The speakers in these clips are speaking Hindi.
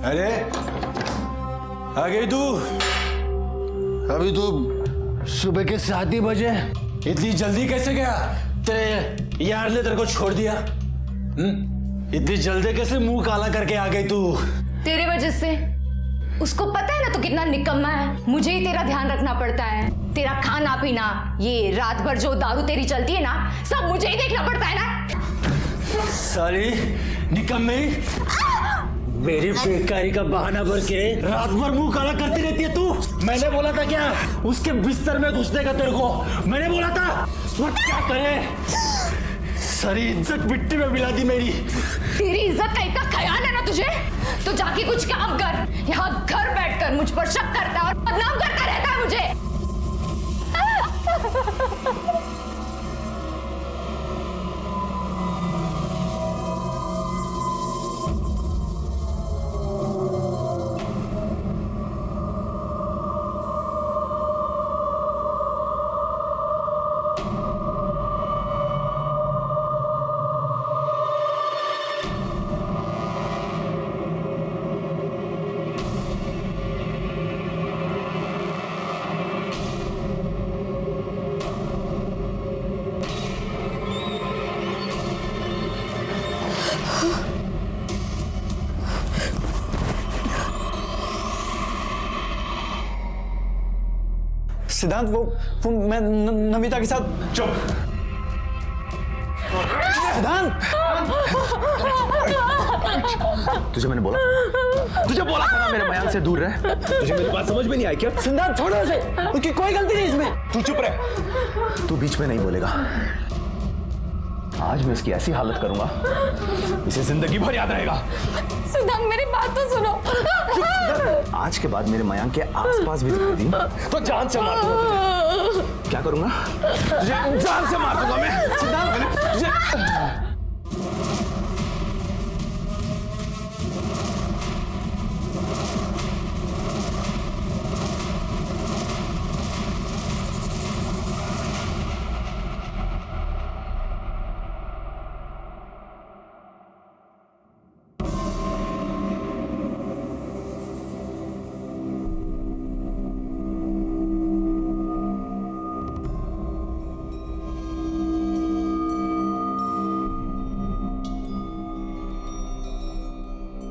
अरे आ गई तू? अभी तो सुबह के 7 ही बजे। इतनी जल्दी कैसे गया? तेरे यार ने तेरे को छोड़ दिया? इतनी जल्दी कैसे मुंह काला करके आ गई तू? तेरे वजह से। उसको पता है ना तू कितना निकम्मा है। मुझे ही तेरा ध्यान रखना पड़ता है। तेरा खाना पीना, ये रात भर जो दारू तेरी चलती है ना, सब मुझे ही देखना पड़ता है ना। सारी निकम्मे, मेरी बेकारी का बहाना भर के रात भर मुंह काला करती रहती है तू। मैंने बोला था क्या उसके बिस्तर में घुसने का तेरे को? मैंने बोला था। वो क्या करे? सारी इज्जत मिट्टी में मिला दी मेरी। तेरी इज्जत का इतना ख्याल है ना तुझे, तो जाके कुछ काम कर। यहाँ घर बैठकर मुझ पर शक करता है और बदनाम करता रहता है मुझे। सिद्धांत, वो मैं नमिता के साथ। चुप। सिद्धांत, तुझे मैंने बोला, तुझे बोला था ना मेरे मयांक से दूर रह। तुझे मेरी बात समझ में नहीं आई क्या? सिद्धांत छोड़ो उसे, उसकी कोई गलती नहीं इसमें। तू चुप रह, तू बीच में नहीं बोलेगा। आज मैं इसकी ऐसी हालत करूंगा, इसे जिंदगी भर याद रहेगा। सिद्धांत मेरी बात तो सुनो। आज के बाद मेरे मयांक के आसपास भी दिखाई दी तो जान से मार दूंगा तुझे। क्या करूंगा? तुझे जान से मार दूंगा मैं। सिद्धांत, तुझे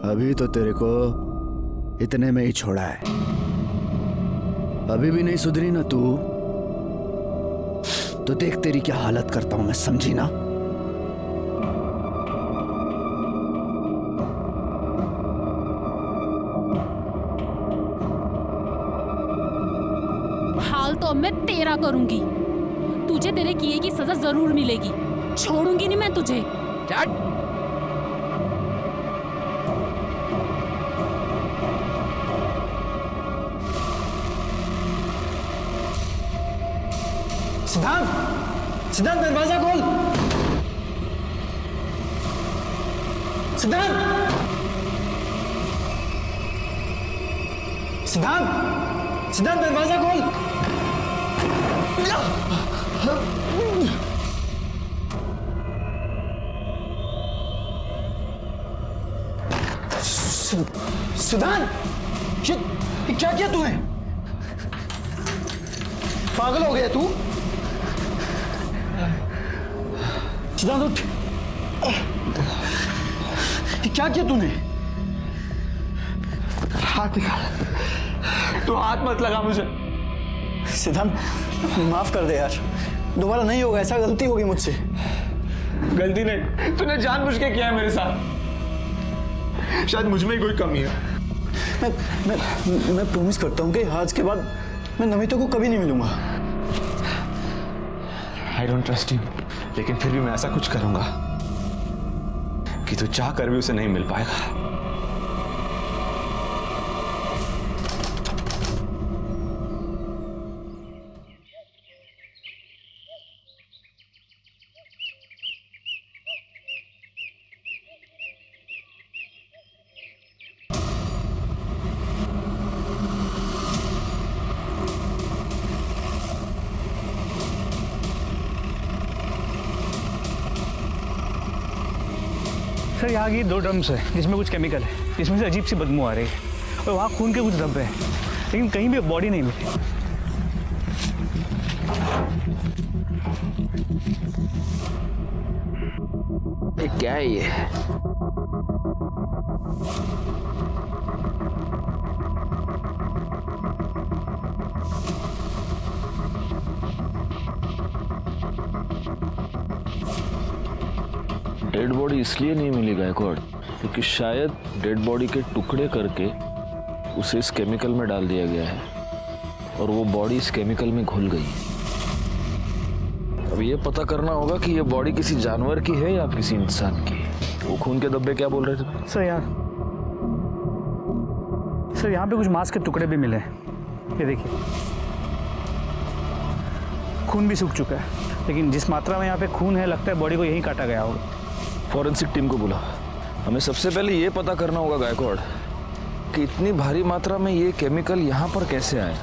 अभी तो तेरे को इतने में ही छोड़ा है। अभी भी नहीं सुधरी ना तू, तो देख तेरी क्या हालत करता हूं मैं, समझी ना? हाल तो अब मैं तेरा करूंगी। तुझे तेरे किए की सजा जरूर मिलेगी। छोड़ूंगी नहीं मैं तुझे। सिद्धांत, सिद्धांत दरवाजा खोल। सिद्धांत, सिद्धांत, सिद्धांत दरवाजा खोल। सिद्धांत, ये क्या किया तूने? पागल हो गया तू? सिद्धांत उठ। क्या किया तूने? हाथ निकाल। तू हाथ मत लगा मुझे। सिद्धांत माफ कर दे यार, दोबारा नहीं होगा ऐसा। गलती होगी मुझसे। गलती नहीं, तूने जानबूझ के किया है मेरे साथ। शायद मुझ में ही कोई कमी है। मैं प्रॉमिस करता हूँ कि आज के बाद मैं नमिता को कभी नहीं मिलूंगा। I don't trust you, लेकिन फिर भी मैं ऐसा कुछ करूंगा कि तू चाह कर भी उसे नहीं मिल पाएगा। सर यहाँ की 2 ड्रम्स है जिसमें कुछ केमिकल है, जिसमें से अजीब सी बदबू आ रही है और वहाँ खून के कुछ धब्बे हैं, लेकिन कहीं भी बॉडी नहीं मिली। ये क्या है ये? डेड बॉडी इसलिए नहीं मिली गायकवाड़ क्योंकि शायद डेड बॉडी के टुकड़े करके उसे इस केमिकल में डाल दिया गया है और वो बॉडी इस केमिकल में घुल गई। अब ये पता करना होगा कि ये बॉडी किसी जानवर की है या किसी इंसान की। वो खून के धब्बे क्या बोल रहे थे? सर यहाँ पे कुछ मांस के टुकड़े भी मिले हैं, ये देखिए। खून भी सूख चुका है, लेकिन जिस मात्रा में यहाँ पे खून है लगता है बॉडी को यहीं काटा गया होगा। फॉरेंसिक टीम को बुला। हमें सबसे पहले ये पता करना होगा गायकवाड़ कि इतनी भारी मात्रा में ये केमिकल यहाँ पर कैसे आया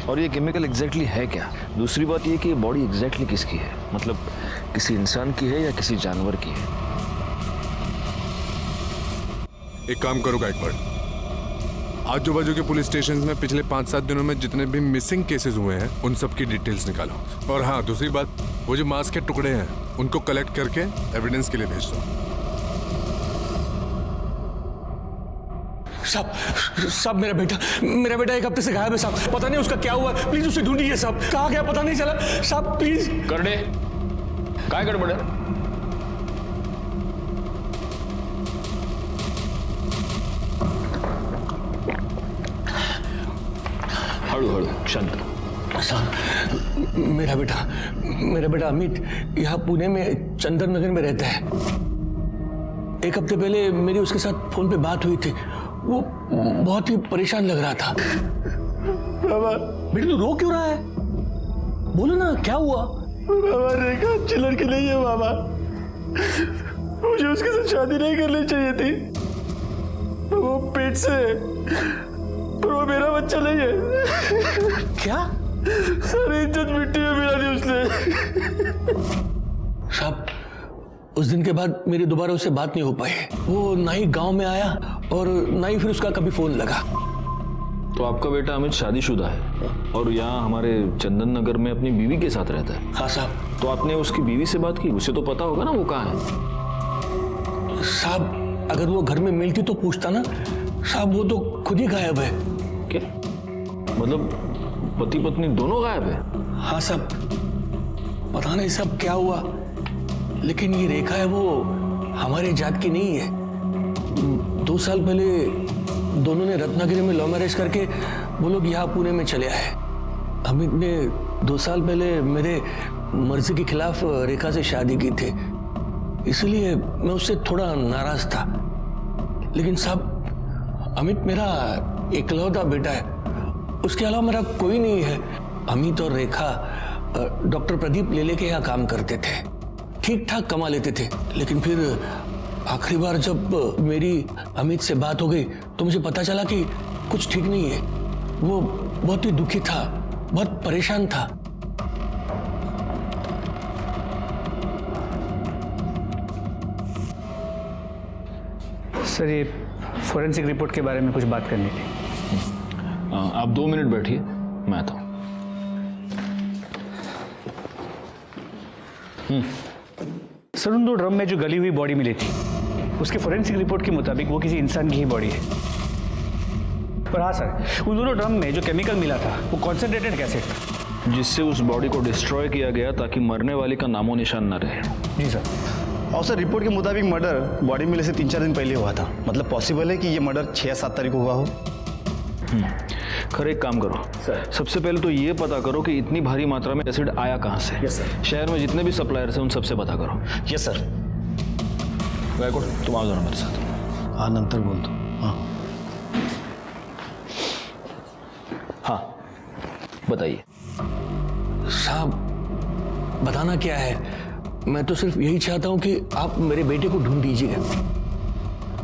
और ये केमिकल एग्जैक्टली है क्या। दूसरी बात ये कि ये बॉडी एग्जैक्टली किसकी है, मतलब किसी इंसान की है या किसी जानवर की है। एक काम करो गायकवाड़, आजू बाजू के पुलिस स्टेशन में पिछले 5-7 दिनों में जितने भी मिसिंग केसेस हुए हैं उन सब की डिटेल्स निकालो। और हाँ, दूसरी बात, वो जो मांस के टुकड़े हैं उनको कलेक्ट करके एविडेंस के लिए भेज दो। साहब मेरा बेटा 1 हफ्ते से गायब है साहब, पता नहीं उसका क्या हुआ, प्लीज उसे ढूंढिए साहब, कहाँ गया पता नहीं चला साहब, प्लीज। करडे काय गड़बड़ है? हड़ू हड़ू शांत। साहब मेरा बेटा अमित यहाँ पुणे में चंदन नगर में रहता है। 1 हफ्ते पहले मेरी उसके साथ फोन पे बात हुई थी, वो बहुत ही परेशान लग रहा था। बाबा बेटा तू रो क्यों रहा है, बोलो ना क्या हुआ। बाबा रेखा अच्छी लड़की नहीं है बाबा, मुझे उसके साथ शादी नहीं करनी चाहिए थी। वो पेट से है और वो मेरा बच्चा नहीं है। क्या? सारी इज्जत मिट्टी में मिला दी उसने। साहब उस दिन के बाद मेरी दोबारा उससे बात नहीं हो पाई, वो ना ही गांव में आया और ना ही फिर उसका कभी फोन लगा। तो आपका बेटा अमित शादीशुदा है और यहाँ हमारे चंदन नगर में अपनी बीवी के साथ रहता है? हाँ साहब। तो आपने उसकी बीवी से बात की? उसे तो पता होगा ना वो कहाँ है। साहब अगर वो घर में मिलती तो पूछता ना साहब, वो तो खुद ही गायब है। क्या मतलब पति पत्नी दोनों गायब है? हाँ साहब, पता नहीं सब क्या हुआ, लेकिन ये रेखा है वो हमारे जात की नहीं है। 2 साल पहले दोनों ने रत्नागिरी में लव मैरिज करके वो लोग यहाँ पुणे में चले आए। अमित ने 2 साल पहले मेरे मर्जी के खिलाफ रेखा से शादी की थी, इसलिए मैं उससे थोड़ा नाराज था। लेकिन साहब अमित मेरा इकलौता बेटा है, उसके अलावा मेरा कोई नहीं है। अमित और रेखा डॉक्टर प्रदीप लेले के यहाँ काम करते थे, ठीक ठाक कमा लेते थे। लेकिन फिर आखिरी बार जब मेरी अमित से बात हो गई तो मुझे पता चला कि कुछ ठीक नहीं है। वो बहुत ही दुखी था, बहुत परेशान था। सर ये फोरेंसिक रिपोर्ट के बारे में कुछ बात करनी थी। आप 2 मिनट बैठिए, मैं आता हूँ। सर उन 2 ड्रम में जो गली हुई बॉडी मिली थी उसके फोरेंसिक रिपोर्ट के मुताबिक वो किसी इंसान की ही बॉडी है। पर हाँ सर, उन दोनों ड्रम में जो केमिकल मिला था वो कॉन्सेंट्रेटेड एसिड था, जिससे उस बॉडी को डिस्ट्रॉय किया गया ताकि मरने वाले का नामो निशान न रहे। जी सर। और सर रिपोर्ट के मुताबिक मर्डर बॉडी मिलने से 3-4 दिन पहले हुआ था, मतलब पॉसिबल है कि ये मर्डर 6 या 7 तारीख को हुआ हो। खैर एक काम करो सर, सबसे पहले तो ये पता करो कि इतनी भारी मात्रा में एसिड आया कहाँ से। Yes sir. शहर में जितने भी सप्लायर्स हैं उन सबसे पता करो। Yes sir. गायकवाड़ तुम आओ जरा मेरे साथ। हाँ नंतर बोल दो। हाँ बताइए। साहब बताना क्या है, मैं तो सिर्फ यही चाहता हूं कि आप मेरे बेटे को ढूंढ दीजिए।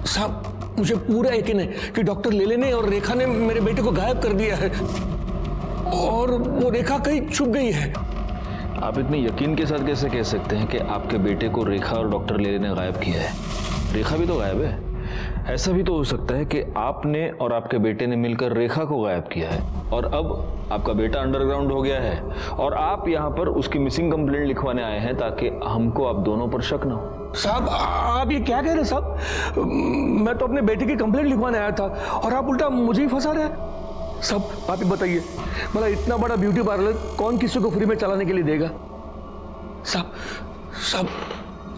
साहब मुझे पूरा यकीन है कि डॉक्टर लेले ने और रेखा ने मेरे बेटे को गायब कर दिया है और वो रेखा कहीं छुप गई है। आप इतने यकीन के साथ कैसे कह सकते हैं कि आपके बेटे को रेखा और डॉक्टर लेले ने गायब किया है? रेखा भी तो गायब है। ऐसा भी तो हो सकता है कि आपने और आपके बेटे ने मिलकर रेखा को गायब किया है और अब आपका बेटा अंडरग्राउंड हो गया है और आप यहाँ पर उसकी मिसिंग कंप्लेंट लिखवाने आए हैं ताकि हमको आप दोनों पर शक ना हो। साहब आप ये क्या कह रहे हैं साहब? मैं तो अपने बेटे की कंप्लेंट लिखवाने आया था और आप उल्टा मुझे ही फंसा रहे हैं। साहब आप ही बताइए, मतलब इतना बड़ा ब्यूटी पार्लर कौन किसी को फ्री में चलाने के लिए देगा? साहब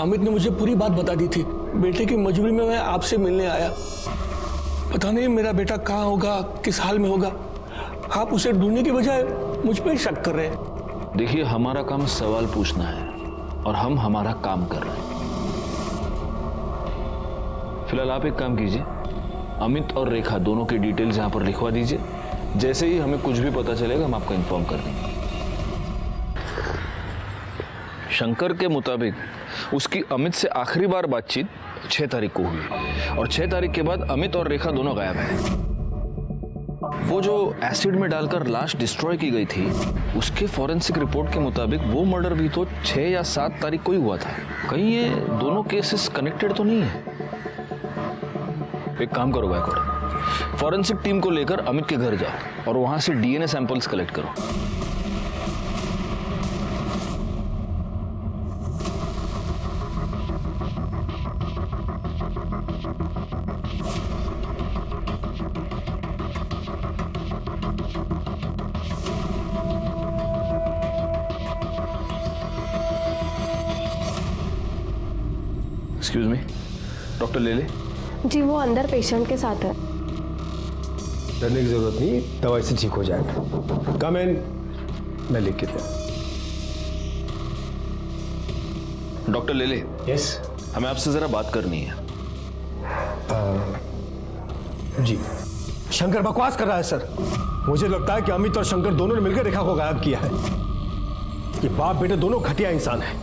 अमित ने मुझे पूरी बात बता दी थी। बेटे की मजबूरी में मैं आपसे मिलने आया। पता नहीं मेरा बेटा कहाँ होगा, किस हाल में होगा। आप उसे ढूंढने की बजाय मुझ पर शक कर रहे हैं। देखिए, हमारा काम सवाल पूछना है और हम हमारा काम कर रहे हैं। फिलहाल आप एक काम कीजिए, अमित और रेखा दोनों की डिटेल्स यहाँ पर लिखवा दीजिए। जैसे ही हमें कुछ भी पता चलेगा हम आपको इन्फॉर्म कर देंगे। शंकर के मुताबिक उसकी अमित से आखिरी बार बातचीत 6 तारीख को हुई और 6 तारीख के बाद अमित और रेखा दोनों गायब हैं। वो जो एसिड में डालकर लाश डिस्ट्रॉय की गई थी, उसके फॉरेंसिक रिपोर्ट के मुताबिक वो मर्डर भी तो 6 या 7 तारीख को ही हुआ था। कहीं ये दोनों केसेस कनेक्टेड तो नहीं है? एक काम करो गायकवाड़, फॉरेंसिक टीम को लेकर अमित के घर जाओ और वहां से डीएनए सैंपल्स कलेक्ट करो। एक्सक्यूज मी, डॉक्टर लेले? जी वो अंदर पेशेंट के साथ है। डरने की जरूरत नहीं, दवाई से ठीक हो जाएगा। कम इन, मैं लिख के दे। डॉक्टर लेले, यस, हमें आपसे जरा बात करनी है। जी। शंकर बकवास कर रहा है सर। मुझे लगता है कि अमित और शंकर दोनों ने मिलकर रेखा को गायब किया है। ये बाप बेटे दोनों घटिया इंसान हैं।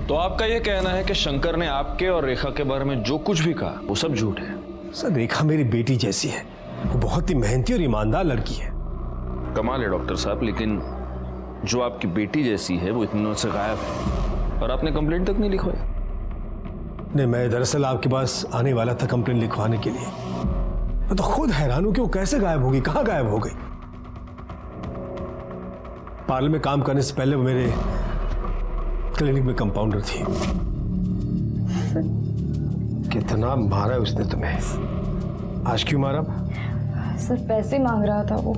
तो आपका यह कहना है कि शंकर ने आपके और रेखा के बारे में जो कुछ भी कहा वो सब झूठ है? सर, रेखा मेरी बेटी जैसी है। वो बहुत ही मेहनती और ईमानदार लड़की है। कमाल है डॉक्टर साहब, लेकिन जो आपकी बेटी जैसी है वो इतने दिनों से गायब है और आपने कंप्लेंट तक नहीं लिखवाई। नहीं, मैं दरअसल आपके पास आने वाला था कंप्लेंट लिखवाने के लिए। मैं तो खुद हैरान हूं कि वो कैसे गायब होगी, कहां गायब हो गई। पार्लर में काम करने से पहले वो मेरे क्लिनिक में कंपाउंडर थी। कितना मारा है उसने तुम्हें? आज क्यों मारा? सर पैसे मांग रहा था वो,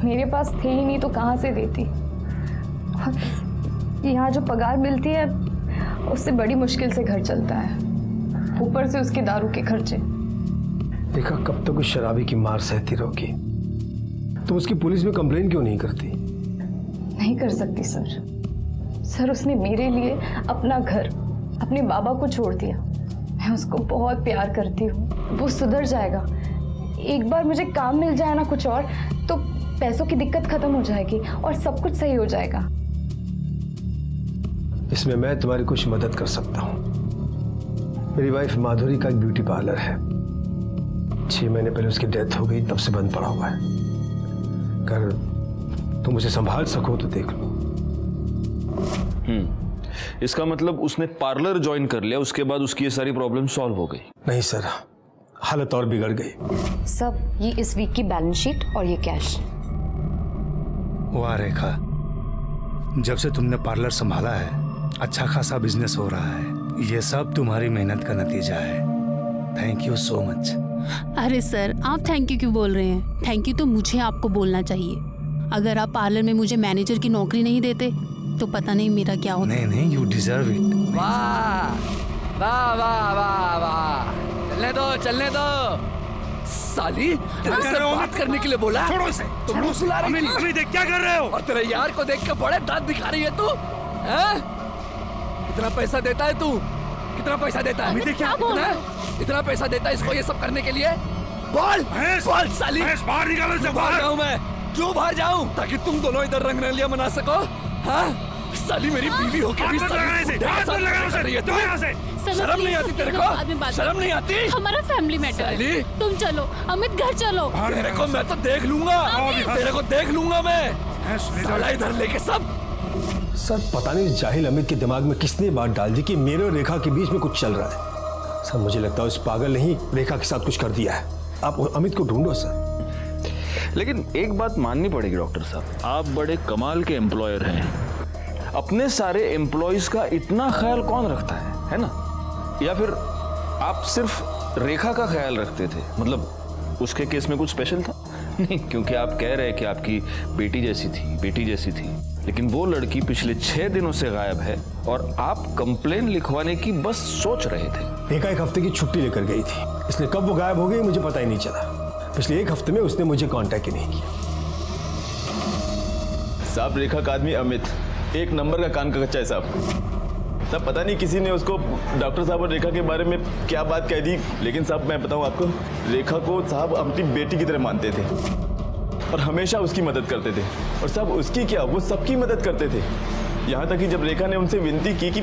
मेरे पास थे ही नहीं तो कहाँ से देती। यहाँ जो पगार मिलती है उससे बड़ी मुश्किल से घर चलता है, ऊपर से उसके दारू के खर्चे। देखा, कब तक उस शराबी की मार सहती रहोगी? तुम उसकी पुलिस में कंप्लेन क्यों नहीं करती? नहीं कर सकती सर, उसने मेरे लिए अपना घर, अपने बाबा को छोड़ दिया। मैं उसको बहुत प्यार करती हूँ, वो सुधर जाएगा। एक बार मुझे काम मिल जाए ना कुछ और, तो पैसों की दिक्कत खत्म हो जाएगी और सब कुछ सही हो जाएगा। इसमें मैं तुम्हारी कुछ मदद कर सकता हूँ। मेरी वाइफ माधुरी का एक ब्यूटी पार्लर है। 6 महीने पहले उसकी डेथ हो गई, तब से बंद पड़ा हुआ है। अगर तुम उसे संभाल सको तो देख लो। इसका मतलब उसने पार्लर ज्वाइन कर लिया, उसके बाद उसकी ये सारी प्रॉब्लम सॉल्व हो गई? नहीं सर, हालत और बिगड़ गई। सब ये इस वीक की बैलेंस शीट और ये कैश। वाह रेखा, जब से तुमने पार्लर संभाला है अच्छा खासा बिजनेस हो रहा है। ये सब तुम्हारी मेहनत का नतीजा है। Thank you so much. अरे सर, आप थैंक यू क्यों बोल रहे हैं? थैंक यू तो मुझे आपको बोलना चाहिए। अगर आप पार्लर में मुझे मैनेजर की नौकरी नहीं देते तो पता नहीं मेरा क्या होता। नहीं, यू डिजर्व इट। वाह वाह वाह वाह वाह, चलने दो साली, तेरे से बात करने के लिए बोला। छोड़ो इसे, तुम बुला रही थी। अभी देख क्या कर रहे हो? और तेरे यार को देख के बड़े दांत दिखा रही है तू, हैं? कितना पैसा देता है तू? कितना पैसा देता है? इतना पैसा देता है इसको ये सब करने के लिए? बोल बोल साली, बाहर निकालो इसे। बाहर जाऊं मैं? क्यों बाहर जाऊं? ताकि तुम दोनों इधर रंगरलिया मना सको? हाँ साली, मेरी बीवी होके भी शर्म नहीं आती तेरे को? शर्म नहीं आती? हमारा फैमिली मैटर है। तुम चलो, अमित घर चलो। तेरे को मैं तो देख लूंगा, तेरे को देख लूंगा मैं। साला इधर लेके सब। सर पता नहीं जाहिल अमित के दिमाग में किसने बात डाल दी कि मेरे और रेखा के बीच में कुछ चल रहा है। सर मुझे लगता है उस पागल ने ही रेखा के साथ कुछ कर दिया है। आप अमित को ढूंढो सर। लेकिन एक बात माननी पड़ेगी डॉक्टर साहब, आप बड़े कमाल के एम्प्लॉयर हैं। अपने सारे एम्प्लॉयज का इतना ख्याल कौन रखता है ना? या फिर आप सिर्फ रेखा का ख्याल रखते थे? मतलब उसके केस में कुछ स्पेशल था? नहीं, क्योंकि आप कह रहे हैं कि आपकी बेटी जैसी थी, लेकिन वो लड़की पिछले 6 दिनों से गायब है और आप कंप्लेन लिखवाने की बस सोच रहे थे। रेखा 1 हफ्ते की छुट्टी लेकर गई थी, इसलिए कब वो गायब हो गई मुझे पता ही नहीं चला। पिछले 1 हफ्ते में उसने मुझे कांटेक्ट ही नहीं किया। साहब रेखा का आदमी अमित 1 नंबर का कान का कच्चा है साहब। तब पता नहीं किसी ने उसको डॉक्टर साहब और रेखा के बारे में क्या बात कह दी, लेकिन साहब मैं बताऊं आपको, रेखा को साहब अपनी बेटी की तरह मानते थे और हमेशा उसकी मदद करते थे। और साहब उसकी क्या, वो सबकी मदद करते थे। यहाँ तक कि जब रेखा ने उनसे विनती की कि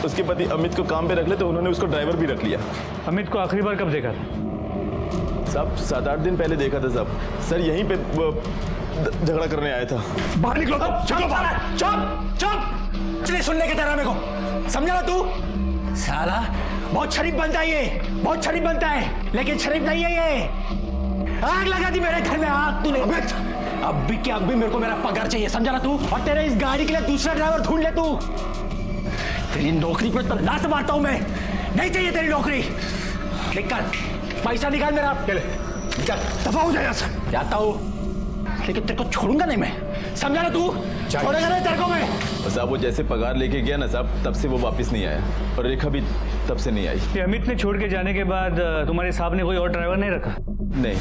उसके पति अमित को काम पे रख ले, तो उन्होंने उसको ड्राइवर भी रख लिया। अमित को आखिरी बार कब देखा था? साहब 7-8 दिन पहले देखा था साहब। सर यहीं पे झगड़ा करने आया था। बाहर निकलो। चुप सुनने के तरह मेरे को समझा ना तू? साला बहुत शरीफ बनता है ये, बहुत शरीफ बनता है, लेकिन शरीफ नहीं है ये। आग लगा दी मेरे घर में, आग तूने। अब भी क्या, अब भी मेरे को मेरा पगार चाहिए, समझा ना तू? और तेरे इस गाड़ी के लिए दूसरा ड्राइवर ढूंढ ले तू। तेरी नौकरी पे तो लात मारता हूं मैं, नहीं चाहिए तेरी नौकरी। निकल, पैसा निकाल मेरा। निकल, दफा हो जाए से। जाता हूं, लेकिन तेरे को छोड़ूंगा नहीं मैं, समझा ना तू? छोड़ेगा नहीं तेरे को मैं। और साहब वो जैसे पगार लेके गया ना साहब, तब से वो वापस नहीं आया और रेखा भी तब से नहीं आई। ये अमित ने छोड़ के जाने के बाद तुम्हारे साहब ने कोई और ड्राइवर नहीं रखा? नहीं,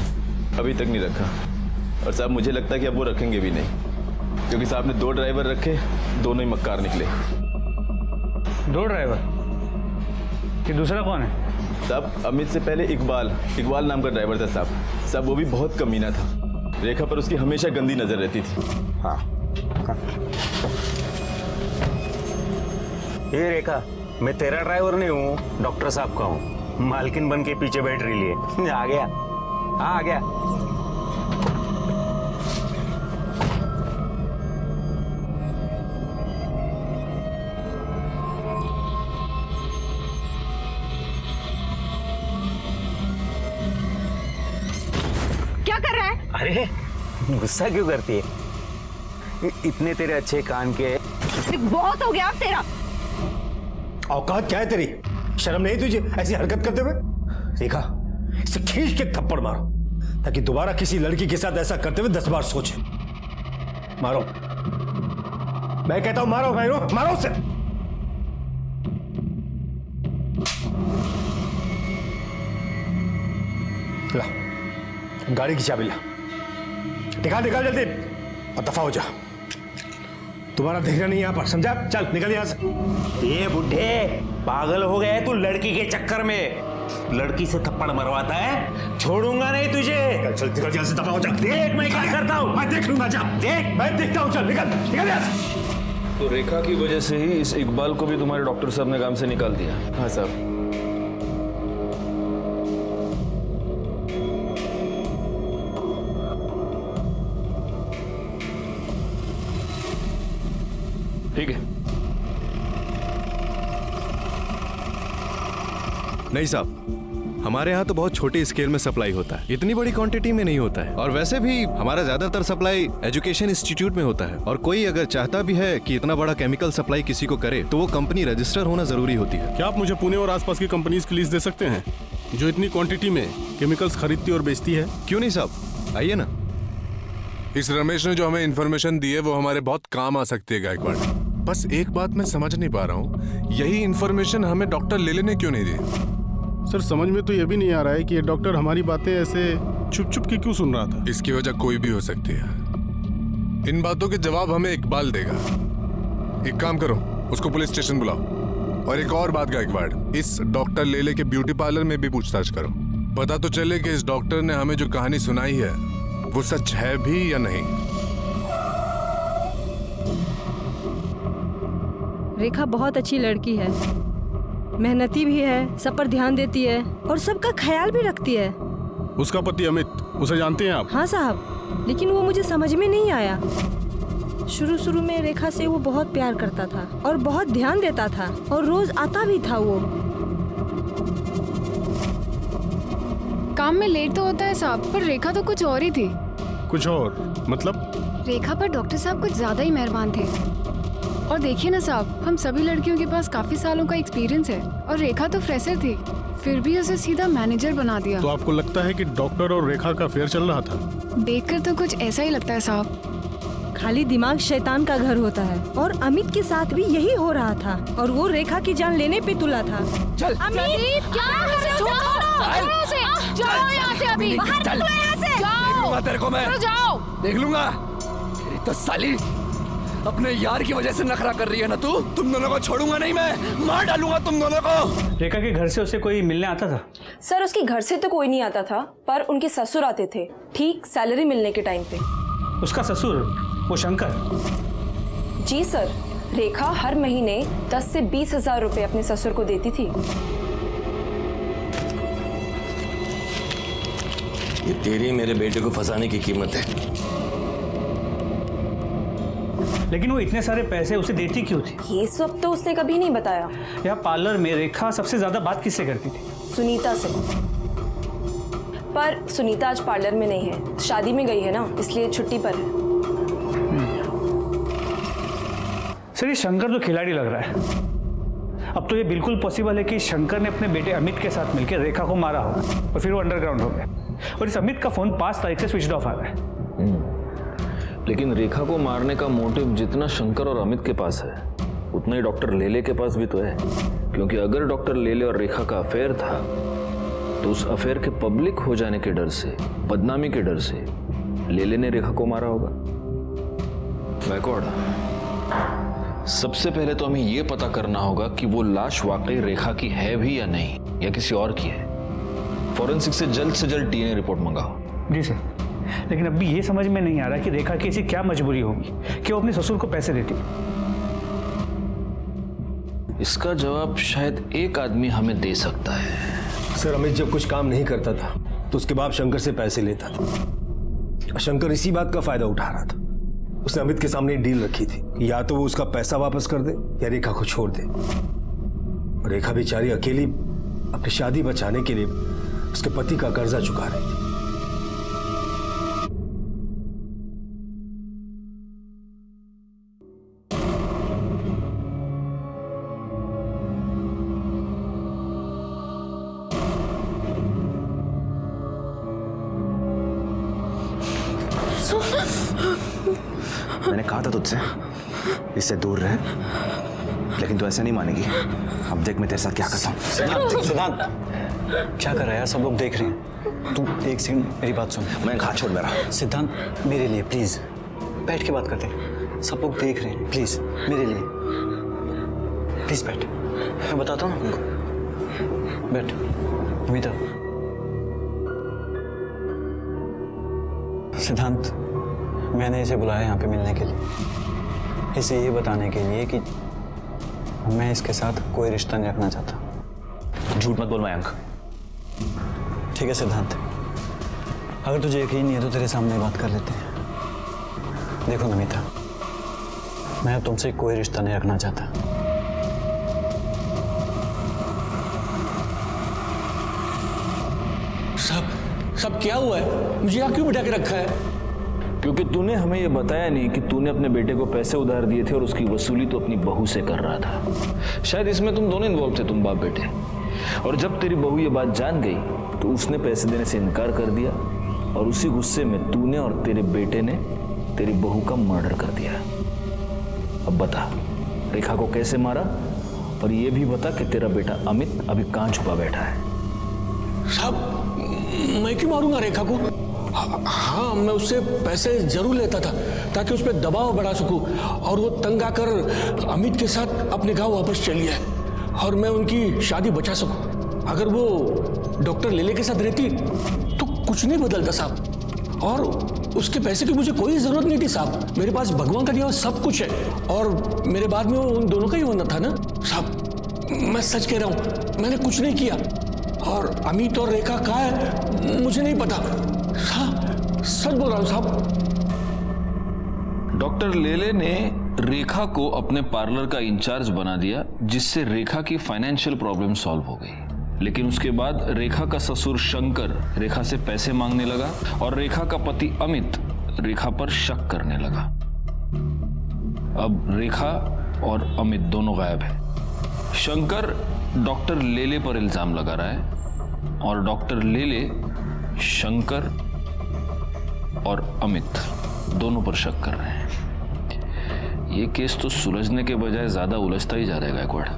अभी तक नहीं रखा। और साहब मुझे लगता है कि अब वो रखेंगे भी नहीं, क्योंकि साहब ने 2 ड्राइवर रखे, दोनों ही मक्कार निकले। 2 ड्राइवर? कि दूसरा कौन है? साहब अमित से पहले इकबाल नाम का ड्राइवर था साहब। साहब वो भी बहुत कमीना था, रेखा पर उसकी हमेशा गंदी नजर रहती थी। हाँ। ये रेखा, मैं तेरा ड्राइवर नहीं हूँ, डॉक्टर साहब का हूँ। मालकिन बन के पीछे बैठ रही है। आ गया, हाँ आ गया। क्या कर रहा है? अरे गुस्सा क्यों करती है? इतने तेरे अच्छे कान के। बहुत हो गया अब तेरा। औकात क्या है तेरी? शर्म नहीं तुझे ऐसी हरकत करते हुए? रेखा, इसे खींच के थप्पड़ मारो, ताकि दोबारा किसी लड़की के साथ ऐसा करते हुए 10 बार सोचे। मारो, मैं कहता हूं मारो, मारो उसे। ला, गाड़ी की चाबी ला, निकाल जल्दी और दफा हो जा। तुम्हारा देखना नहीं यहां पर, समझा? चल निकल यहां से। ये बुढ़े पागल हो गया है तू लड़की के चक्कर में। लड़की से थप्पड़ मरवाता है, छोड़ूंगा नहीं तुझे। चल निकल यहां से, दफा हो जा। देख मैं क्या करता हूं, मैं देख लूंगा। जा देख, मैं देखता हूं। चल निकल यहां से। तो रेखा की वजह से ही इस इकबाल को भी तुम्हारे डॉक्टर साहब ने काम से निकाल दिया? हाँ साहब। ठीक है। नहीं साहब, हमारे यहाँ तो बहुत छोटे स्केल में सप्लाई होता है, इतनी बड़ी क्वांटिटी में नहीं होता है। और वैसे भी हमारा ज्यादातर सप्लाई एजुकेशन इंस्टीट्यूट में होता है। और कोई अगर चाहता भी है कि इतना बड़ा केमिकल सप्लाई किसी को करे, तो वो कंपनी रजिस्टर होना जरूरी होती है। क्या आप मुझे पुणे और आसपास की कंपनीज की लिस्ट दे सकते हैं जो इतनी क्वांटिटी में केमिकल्स खरीदती और बेचती है? क्यों नहीं साहब, आइए ना। इस रमेश ने जो हमें इन्फॉर्मेशन दी है वो हमारे बहुत काम आ सकती है गायकवाड़। बस एक बात मैं समझ नहीं पा रहा हूँ, यही इन्फॉर्मेशन हमें डॉक्टर लेले ने क्यों नहीं दी? सर समझ में तो ये भी नहीं आ रहा है कि ये डॉक्टर हमारी बातें ऐसे छुप के क्यों सुन रहा था। इसकी वजह कोई भी हो सकती है। इन बातों के जवाब हमें इकबाल देगा। एक काम करो, उसको पुलिस स्टेशन बुलाओ। और एक और बात गायकवाड़, इस डॉक्टर लेले के ब्यूटी पार्लर में भी पूछताछ करो। पता तो चले कि इस डॉक्टर ने हमें जो कहानी सुनाई है वो सच है भी या नहीं। रेखा बहुत अच्छी लड़की है, मेहनती भी है, सब पर ध्यान देती है और सबका ख्याल भी रखती है। उसका पति अमित, उसे जानते हैं आप? हाँ साहब, लेकिन वो मुझे समझ में नहीं आया। शुरू शुरू में रेखा से वो बहुत प्यार करता था और बहुत ध्यान देता था और रोज आता भी था वो। काम में लेट तो होता है साहब, पर रेखा तो कुछ और ही थी। कुछ और मतलब? रेखा पर डॉक्टर साहब कुछ ज्यादा ही मेहरबान थे। और देखिए ना साहब, हम सभी लड़कियों के पास काफी सालों का एक्सपीरियंस है और रेखा तो फ्रेशर थी, फिर भी उसे सीधा मैनेजर बना दिया। तो आपको लगता है कि डॉक्टर और रेखा का अफेयर चल रहा था? देखकर तो कुछ ऐसा ही लगता है साहब। खाली दिमाग शैतान का घर होता है और अमित के साथ भी यही हो रहा था और वो रेखा की जान लेने पे तुला था। चल अमित, क्या कर रहे हो? जाओ यहाँ से अभी, बाहर निकलो यहाँ से। देख लूंगा तेरे को मैं, जाओ। देख लूंगा। तेरी तो साली अपने यार की वजह से नखरा कर रही है ना तू। तुम दोनों को छोड़ूंगा नहीं मैं, मार डालूंगा तुम दोनों को। रेखा के घर से उसे कोई मिलने आता था? सर उसके घर से तो कोई नहीं आता था, पर उनके ससुर आते थे ठीक सैलरी मिलने के टाइम पे। उसका ससुर वो शंकर? जी सर, रेखा हर महीने 10 से 20 हजार रुपए अपने ससुर को देती थी। ये तेरी मेरे बेटे को फंसाने की कीमत है। लेकिन वो इतने सारे पैसे उसे देती क्यों थी? ये सब तो उसने कभी नहीं बताया। यहाँ पार्लर में रेखा सबसे ज्यादा बात किससे करती थी? सुनीता से। पर सुनीता आज पार्लर में नहीं है, शादी में गई है ना, इसलिए छुट्टी पर है। सर ये शंकर तो खिलाड़ी लग रहा है। अब तो ये बिल्कुल पॉसिबल है कि शंकर ने अपने बेटे अमित के साथ मिलकर रेखा को मारा होगा और फिर वो अंडरग्राउंड हो गया। और इस अमित का फोन 5 तारीख से स्विच ऑफ आ रहा है। लेकिन रेखा को मारने का मोटिव जितना शंकर और अमित के पास है, उतना ही डॉक्टर लेले के पास भी तो है। क्योंकि अगर डॉक्टर लेले और रेखा का अफेयर था, तो उस अफेयर के पब्लिक हो जाने के डर से, बदनामी के डर से लेले ने रेखा को मारा होगा। बैकवर्ड, सबसे पहले तो हमें यह पता करना होगा कि वो लाश वाकई रेखा की है भी या नहीं, या किसी और की है। फॉरेंसिक से जल्द डीएनए रिपोर्ट मंगाओ। जी सर, लेकिन अभी ये समझ में नहीं आ रहा कि रेखा की ऐसी क्या मजबूरी होगी कि वो अपने ससुर को पैसे देती। इसका जवाब शायद एक आदमी हमें दे सकता है। सर, अमित जब कुछ काम नहीं करता था तो उसके बाद शंकर से पैसे लेता था। शंकर इसी बात का फायदा उठा रहा था। उसने अमित के सामने डील रखी थी, या तो वो उसका पैसा वापस कर दे या रेखा को छोड़ दे। रेखा बेचारी अकेली अपनी शादी बचाने के लिए उसके पति का कर्जा चुका रही थी। मैंने कहा था तुझसे इससे दूर रहे, लेकिन तू ऐसे नहीं मानेगी। अब देख मैं तेरे साथ क्या करता हूँ। सिद्धांत, क्या कर रहा है यार? सब लोग देख रहे हैं। तू एक सेकंड मेरी बात सुन। मैं हाथ छोड़ मेरा। सिद्धांत, मेरे लिए प्लीज बैठ के बात करते हैं। सब लोग देख रहे हैं, प्लीज मेरे लिए प्लीज बैठ। मैं बताता हूँ ना उनको। बैठ अमिता। सिद्धांत, मैंने इसे बुलाया यहाँ पे मिलने के लिए, इसे ये बताने के लिए कि मैं इसके साथ कोई रिश्ता नहीं रखना चाहता। झूठ मत बोल मयंक। ठीक है सिद्धांत, अगर तुझे यकीन नहीं है तो तेरे सामने बात कर लेते हैं। देखो नमिता, मैं अब तुमसे कोई रिश्ता नहीं रखना चाहता। सब क्या हुआ है? मुझे यहाँ क्यों बिठा के रखा है? क्योंकि तूने हमें यह बताया नहीं कि तूने अपने बेटे को पैसे उधार दिए थे और उसकी वसूली तो अपनी बहू से कर रहा था। शायद इसमें तुम दोनों इन्वॉल्व थे, तुम बाप बेटे। और जब तेरी बहू ये बात जान गई तो उसने पैसे देने से इनकार कर दिया और उसी गुस्से में तूने और तेरे बेटे ने तेरी बहू का मर्डर कर दिया। अब बता, रेखा को कैसे मारा? और ये भी बता कि तेरा बेटा अमित अभी कहाँ छुपा बैठा है। साहब, मैं क्यों मारूंगा रेखा को? हाँ, मैं उससे पैसे जरूर लेता था ताकि उस पर दबाव बढ़ा सकूं और वो तंग आकर अमित के साथ अपने गांव वापस चली है और मैं उनकी शादी बचा सकूं। अगर वो डॉक्टर लेले के साथ रहती तो कुछ नहीं बदलता साहब। और उसके पैसे की मुझे कोई जरूरत नहीं थी साहब। मेरे पास भगवान का दिया हुआ सब कुछ है और मेरे बाद में वो उन दोनों का ही होना था ना साहब। मैं सच कह रहा हूँ, मैंने कुछ नहीं किया। और अमित और रेखा कहाँ है मुझे नहीं पता। सच बोल रहा हूँ साहब। डॉक्टर लेले ने रेखा को अपने पार्लर का इंचार्ज बना दिया, जिससे रेखा की फाइनेंशियल प्रॉब्लम सॉल्व हो गई। लेकिन उसके बाद रेखा का ससुर शंकर रेखा से पैसे मांगने लगा और रेखा का पति अमित रेखा पर शक करने लगा। अब रेखा और अमित दोनों गायब है। शंकर डॉक्टर लेले पर इल्जाम लगा रहा है और डॉक्टर लेले शंकर और अमित दोनों पर शक कर रहे हैं। ये केस तो सुलझने के बजाय ज्यादा उलझता ही जा रहा है गायकवाड़।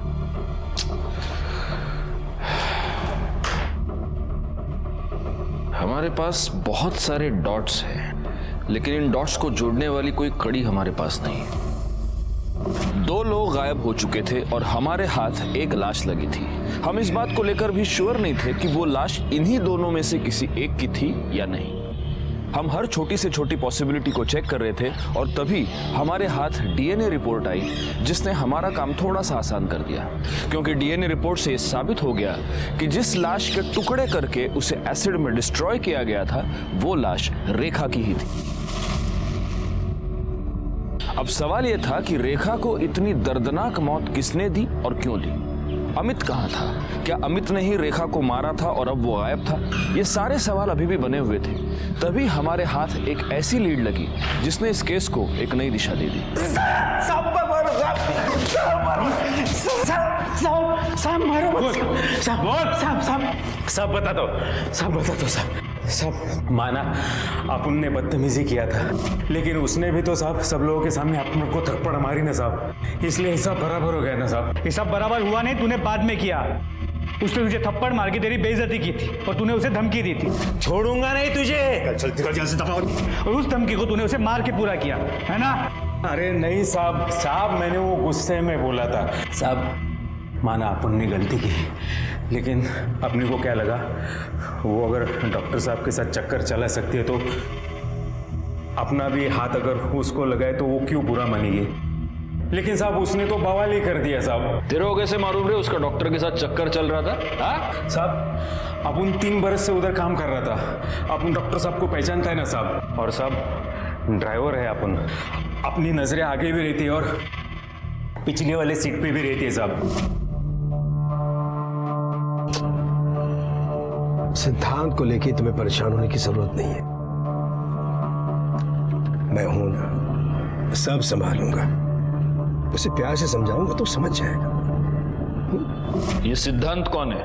हमारे पास बहुत सारे डॉट्स हैं, लेकिन इन डॉट्स को जोड़ने वाली कोई कड़ी हमारे पास नहीं है। 2 लोग गायब हो चुके थे और हमारे हाथ एक लाश लगी थी। हम इस बात को लेकर भी श्योर नहीं थे कि वो लाश इन्हीं दोनों में से किसी एक की थी या नहीं। हम हर छोटी से छोटी पॉसिबिलिटी को चेक कर रहे थे और तभी हमारे हाथ डीएनए रिपोर्ट आई, जिसने हमारा काम थोड़ा सा आसान कर दिया, क्योंकि डीएनए रिपोर्ट से साबित हो गया कि जिस लाश के टुकड़े करके उसे एसिड में डिस्ट्रॉय किया गया था वो लाश रेखा की ही थी। अब सवाल यह था कि रेखा को इतनी दर्दनाक मौत किसने दी और क्यों दी? अमित कहां था? क्या अमित ने ही रेखा को मारा था और अब वो गायब था? ये सारे सवाल अभी भी बने हुए थे। तभी हमारे हाथ एक ऐसी लीड लगी जिसने इस केस को एक नई दिशा दे दी। सब बता दो साहब। माना अपन ने बदतमीजी किया था, लेकिन उसने भी तो साहब सब लोगों के सामने अपन को थप्पड़ मारी ना साहब, इसलिए हिसाब बराबर हो गया ना साहब। हिसाब बराबर हुआ नहीं, तूने बाद में किया। उसने तुझे थप्पड़ मार के तेरी बेइज्जती की थी और तूने उसे धमकी दी थी। छोड़ूंगा नहीं तुझे, चल से दफा। और उस धमकी को तूने उसे मार के पूरा किया है ना? अरे नहीं साहब मैंने वो गुस्से में बोला था साहब। माना अपन ने गलती की, लेकिन अपने को क्या लगा वो अगर डॉक्टर साहब के साथ चक्कर चला सकती है तो अपना भी हाथ अगर उसको लगाए तो वो क्यों बुरा मानेगी। लेकिन साहब उसने तो बवाल ही कर दिया साहब। तेरे को कैसे मालूम रे उसका डॉक्टर के साथ चक्कर चल रहा था? साहब अपन 3 बरस से उधर काम कर रहा था, अपन डॉक्टर साहब को पहचानता है ना साहब। और साहब ड्राइवर है अपन, अपनी नजरें आगे भी रहती है और पिछले वाले सीट पे भी रहती है साहब। सिद्धांत को लेके तुम्हें परेशान होने की जरूरत नहीं है। मैं हूं ना, सब संभालूंगा। उसे प्यार से समझाऊंगा तो समझ जाएगा। ये सिद्धांत कौन है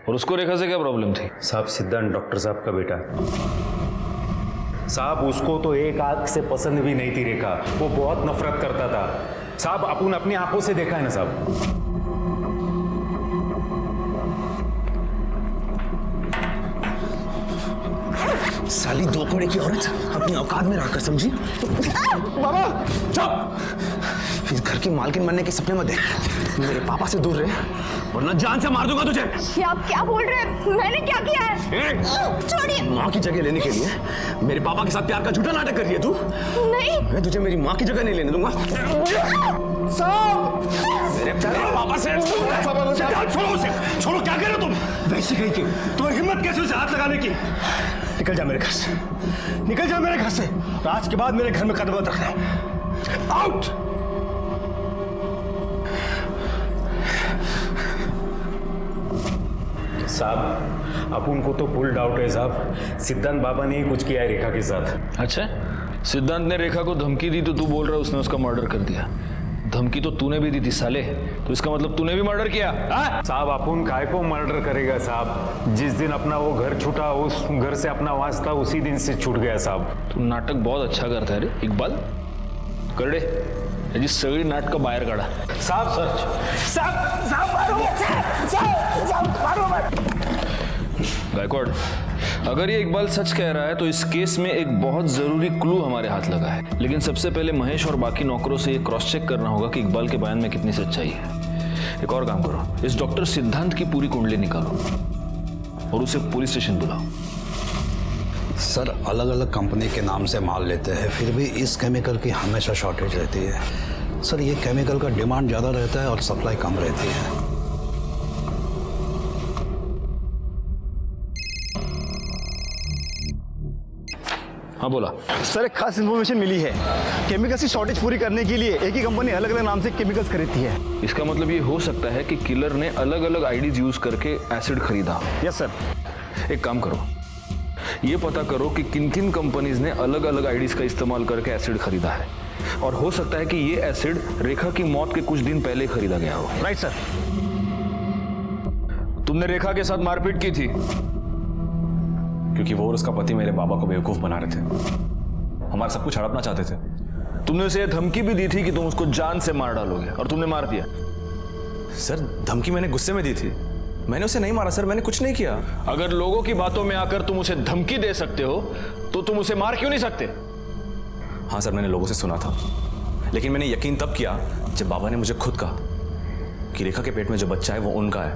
और उसको रेखा से क्या प्रॉब्लम थी? साहब सिद्धांत डॉक्टर साहब का बेटा साहब। उसको तो एक आंख से पसंद भी नहीं थी रेखा, वो बहुत नफरत करता था साहब। अपन अपनी आंखों से देखा है ना साहब। साली 2 कोड़े की औरत अपनी औकात में रहकर समझी। बाबा चुप। इस घर की मालकिन बनने के सपने मत देख। मेरे पापा से दूर रहे वरना जान से मार दूंगा तुझे। ये आप क्या बोल रहे हैं? मैंने क्या किया है? छोड़िए। माँ की जगह लेने के लिए मेरे पापा के साथ प्यार का झूठा नाटक कर रही है तू? नहीं, मैं तुझे मेरी माँ की जगह नहीं लेने दूंगा। मेरे प्यारे पापा से छोड़ो उसे, छोड़ो। क्या कर रहे हो तुम? वैसे कहीं की तुम्हें हिम्मत कैसे उसे हाथ लगाने की? निकल जा मेरे घर से, निकल जा मेरे घर से। आज के बाद मेरे घर में कदम मत रखना। आउट। साहब अपन को तो फुल डाउट है साहब, सिद्धांत बाबा ने ही कुछ किया है रेखा के साथ। अच्छा, सिद्धांत ने रेखा को धमकी दी तो तू बोल रहा है उसने उसका मर्डर कर दिया। धमकी तो तूने भी दी थी साले, तो इसका मतलब तूने भी मर्डर किया? साहब अपन काय को मर्डर करेगा साहब? जिस दिन अपना वो घर छूटा, उस घर से अपना वास्ता उसी दिन से छूट गया साहब। तू नाटक बहुत अच्छा करता है रे इकबाल। करडे याची सगळी नाटकं बाहेर काढा। साहब गायकवाड़, अगर ये इकबाल सच कह रहा है तो इस केस में एक बहुत जरूरी क्लू हमारे हाथ लगा है। लेकिन सबसे पहले महेश और बाकी नौकरों से ये क्रॉस चेक करना होगा कि इकबाल के बयान में कितनी सच्चाई है। एक और काम करो, इस डॉक्टर सिद्धांत की पूरी कुंडली निकालो और उसे पुलिस स्टेशन बुलाओ। सर अलग अलग कंपनी के नाम से माल लेते हैं, फिर भी इस केमिकल की हमेशा शॉर्टेज रहती है। सर ये केमिकल का डिमांड ज़्यादा रहता है और सप्लाई कम रहती है। हाँ बोला। सर एक खास इन्फॉर्मेशन मिली है। केमिकल्स की शॉर्टेज पूरी करने के लिए एक ही कंपनी अलग अलग नाम से केमिकल्स खरीदती है। इसका मतलब ये हो सकता है कि किलर ने अलग अलग आईडीज यूज करके एसिड खरीदा। Yes sir. एक काम करो, ये पता करो कि किन किन कंपनीज ने अलग अलग आईडीज का इस्तेमाल करके एसिड खरीदा है, और हो सकता है कि ये एसिड रेखा की मौत के कुछ दिन पहले खरीदा गया हो। Right sir. तुमने रेखा के साथ मारपीट की थी क्योंकि वो और उसका पति मेरे बाबा को बेवकूफ बना रहे थे, हमारा सब कुछ हड़पना चाहते थे। तुमने उसे धमकी भी दी थी कि तुम उसको जान से मार डालोगे, और तुमने मार दिया। सर धमकी मैंने गुस्से में दी थी, मैंने उसे नहीं मारा सर, मैंने कुछ नहीं किया। अगर लोगों की बातों में आकर तुम उसे धमकी दे सकते हो तो तुम उसे मार क्यों नहीं सकते? हाँ सर, मैंने लोगों से सुना था, लेकिन मैंने यकीन तब किया जब बाबा ने मुझे खुद कहा कि रेखा के पेट में जो बच्चा है वो उनका है।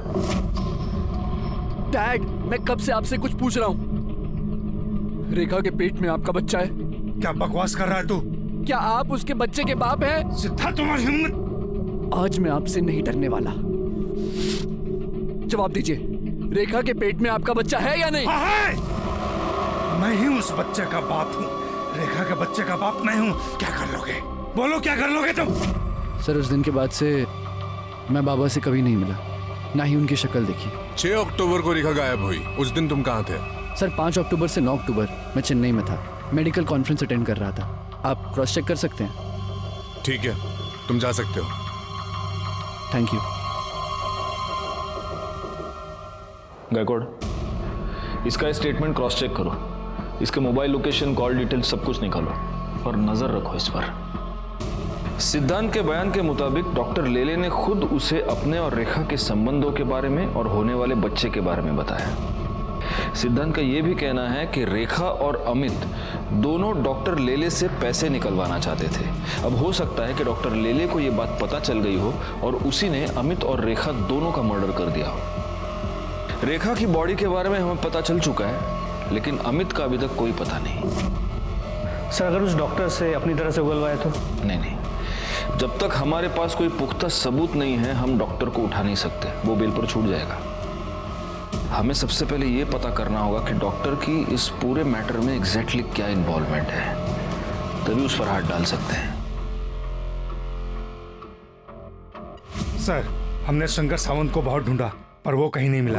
डैड, मैं कब से आपसे कुछ पूछ रहा हूँ। रेखा के पेट में आपका बच्चा है? क्या बकवास कर रहा है तू? क्या आप उसके बच्चे के बाप हैं? सिद्धार्थ, तुम्हारी हिम्मत! आज मैं आपसे नहीं डरने वाला। जवाब दीजिए, रेखा के पेट में आपका बच्चा है या नहीं? हाँ है। मैं ही उस बच्चे का बाप हूँ, रेखा के बच्चे का बाप मैं हूँ। क्या कर लोगे? बोलो क्या कर लोगे तुम? सर उस दिन के बाद से मैं बाबा से कभी नहीं मिला, ना ही उनकी शक्ल देखी। 6 अक्टूबर को रेखा गायब हुई, उस दिन तुम कहाँ थे? सर 5 अक्टूबर से 9 अक्टूबर मैं चेन्नई में था, मेडिकल कॉन्फ्रेंस अटेंड कर रहा था। आप क्रॉस चेक कर सकते हैं। ठीक है, तुम जा सकते हो। Thank you. गायकवाड़, इसका स्टेटमेंट क्रॉस चेक करो, इसके मोबाइल लोकेशन, कॉल डिटेल सब कुछ निकालो और नजर रखो इस पर। सिद्धांत के बयान के मुताबिक डॉक्टर लेले ने खुद उसे अपने और रेखा के संबंधों के बारे में और होने वाले बच्चे के बारे में बताया। सिद्धांत का यह भी कहना है कि रेखा और अमित दोनों डॉक्टर लेले से पैसे निकलवाना चाहते थे। अब हो सकता है कि डॉक्टर लेले को यह बात पता चल गई हो और उसी ने अमित और रेखा दोनों का मर्डर कर दिया हो। रेखा की बॉडी के बारे में हमें पता चल चुका है, लेकिन अमित का अभी तक कोई पता नहीं। सर अगर उस डॉक्टर से अपनी तरह से उगलवाए तो? नहीं, जब तक हमारे पास कोई पुख्ता सबूत नहीं है हम डॉक्टर को उठा नहीं सकते, वो बेल पर छूट जाएगा। हमें सबसे पहले ये पता करना होगा कि डॉक्टर की इस पूरे मैटर में एग्जैक्टली क्या इन्वॉल्वमेंट है, तभी उस पर हाथ डाल सकते हैं। सर हमने शंकर सावंत को बहुत ढूंढा पर वो कहीं नहीं मिला।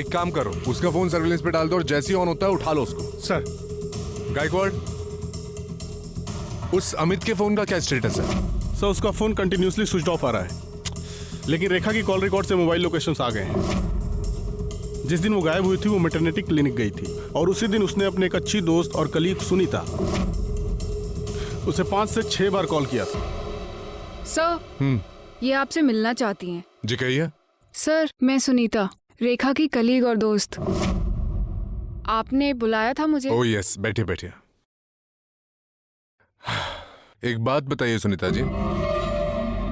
एक काम करो, उसका फोन सर्विलेंस पे डाल दो और जैसे ही ऑन होता है उठा लो उसको। सर। गायकवाड़, उस अमित के फोन का क्या स्टेटस है? सर उसका फोन कंटिन्यूसली स्विच ऑफ आ रहा है, लेकिन रेखा की कॉल रिकॉर्ड से मोबाइल लोकेशंस आ गए हैं। जिस दिन वो गायब हुई थी वो मैटरनिटी क्लिनिक गई थी, और उसी दिन उसने अपने एक अच्छी दोस्त और कलीग सुनीता उसे 5 से 6 बार कॉल किया था। सर ये आपसे मिलना चाहती हैं। जी कहिए। सर मैं सुनीता, रेखा की कलीग और दोस्त। आपने बुलाया था मुझे? ओह यस, बैठिए बैठिए। एक बात बताइए सुनीता जी,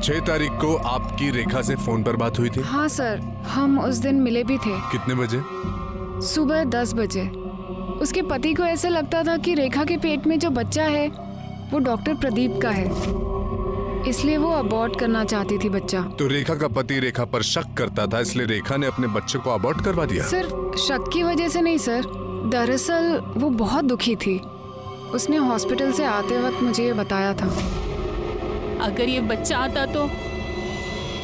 6 तारीख को आपकी रेखा से फोन पर बात हुई थी? हाँ सर, हम उस दिन मिले भी थे। कितने बजे? सुबह 10 बजे। उसके पति को ऐसा लगता था कि रेखा के पेट में जो बच्चा है वो डॉक्टर प्रदीप का है, इसलिए वो अबॉर्ट करना चाहती थी बच्चा। तो रेखा का पति रेखा पर शक करता था, इसलिए रेखा ने अपने बच्चे को अबॉर्ट करवा दिया? सर शक की वजह से नहीं सर, दरअसल वो बहुत दुखी थी। उसने हॉस्पिटल से आते वक्त मुझे ये बताया था। अगर ये बच्चा आता तो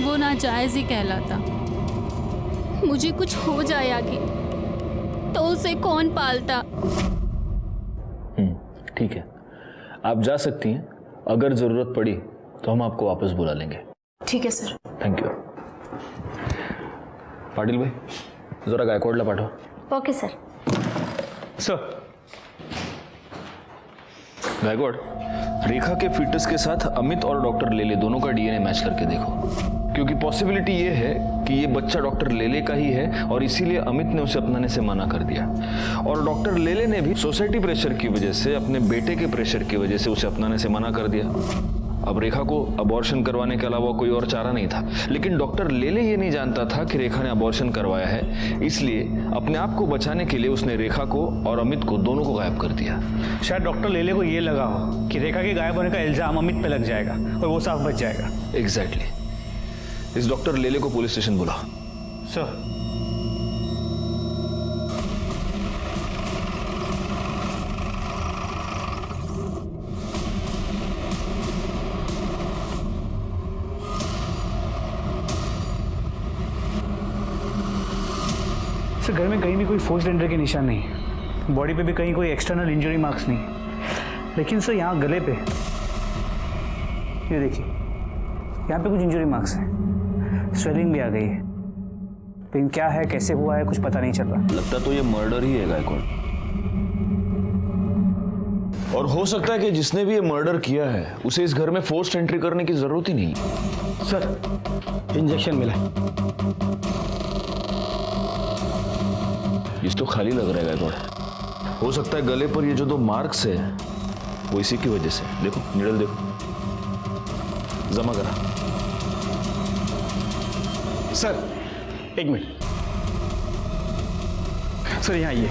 वो नाजायज ही कहलाता। मुझे कुछ हो जाए आगे तो उसे कौन पालता? ठीक है, आप जा सकती हैं। अगर जरूरत पड़ी तो हम आपको वापस बुला लेंगे। ठीक है सर। Thank you. पाटिल भाई जरा गायकवाड़ला पाठव। Okay sir. सर। गायकवाड़, रेखा के फीटस के साथ अमित और डॉक्टर लेले दोनों का डीएनए मैच करके देखो, क्योंकि पॉसिबिलिटी ये है कि ये बच्चा डॉक्टर लेले का ही है और इसीलिए अमित ने उसे अपनाने से मना कर दिया, और डॉक्टर लेले ने भी सोसाइटी प्रेशर की वजह से, अपने बेटे के प्रेशर की वजह से उसे अपनाने से मना कर दिया। अब रेखा को अबॉर्शन करवाने के अलावा कोई और चारा नहीं था, लेकिन डॉक्टर लेले ये नहीं जानता था कि रेखा ने अबॉर्शन करवाया है, इसलिए अपने आप को बचाने के लिए उसने रेखा को और अमित को दोनों को गायब कर दिया। शायद डॉक्टर लेले को ये लगा हो कि रेखा के गायब होने का इल्जाम अमित पे लग जाएगा और वो साफ बच जाएगा। एग्जैक्टली। इस डॉक्टर लेले को पुलिस स्टेशन बुलाओ। सर। सर घर में कहीं भी कोई फोर्स्ड एंट्री के निशान नहीं, बॉडी पे भी कहीं कोई एक्सटर्नल इंजरी मार्क्स नहीं, लेकिन सर यहाँ गले पे ये देखिए, यहाँ पे कुछ इंजरी मार्क्स हैं, स्वेलिंग भी आ गई है, लेकिन क्या है कैसे हुआ है कुछ पता नहीं चल रहा। लगता तो ये मर्डर ही है गायकवाड़, और हो सकता है कि जिसने भी ये मर्डर किया है उसे इस घर में फोर्स्ड एंट्री करने की जरूरत ही नहीं। सर इंजेक्शन मिला है। इस तो खाली लग रहा है गायकवाड़, हो सकता है गले पर ये जो 2 मार्क्स है वो इसी की वजह से। देखो निडल देखो, जमा करा। सर 1 मिनट सर, यहाँ आइए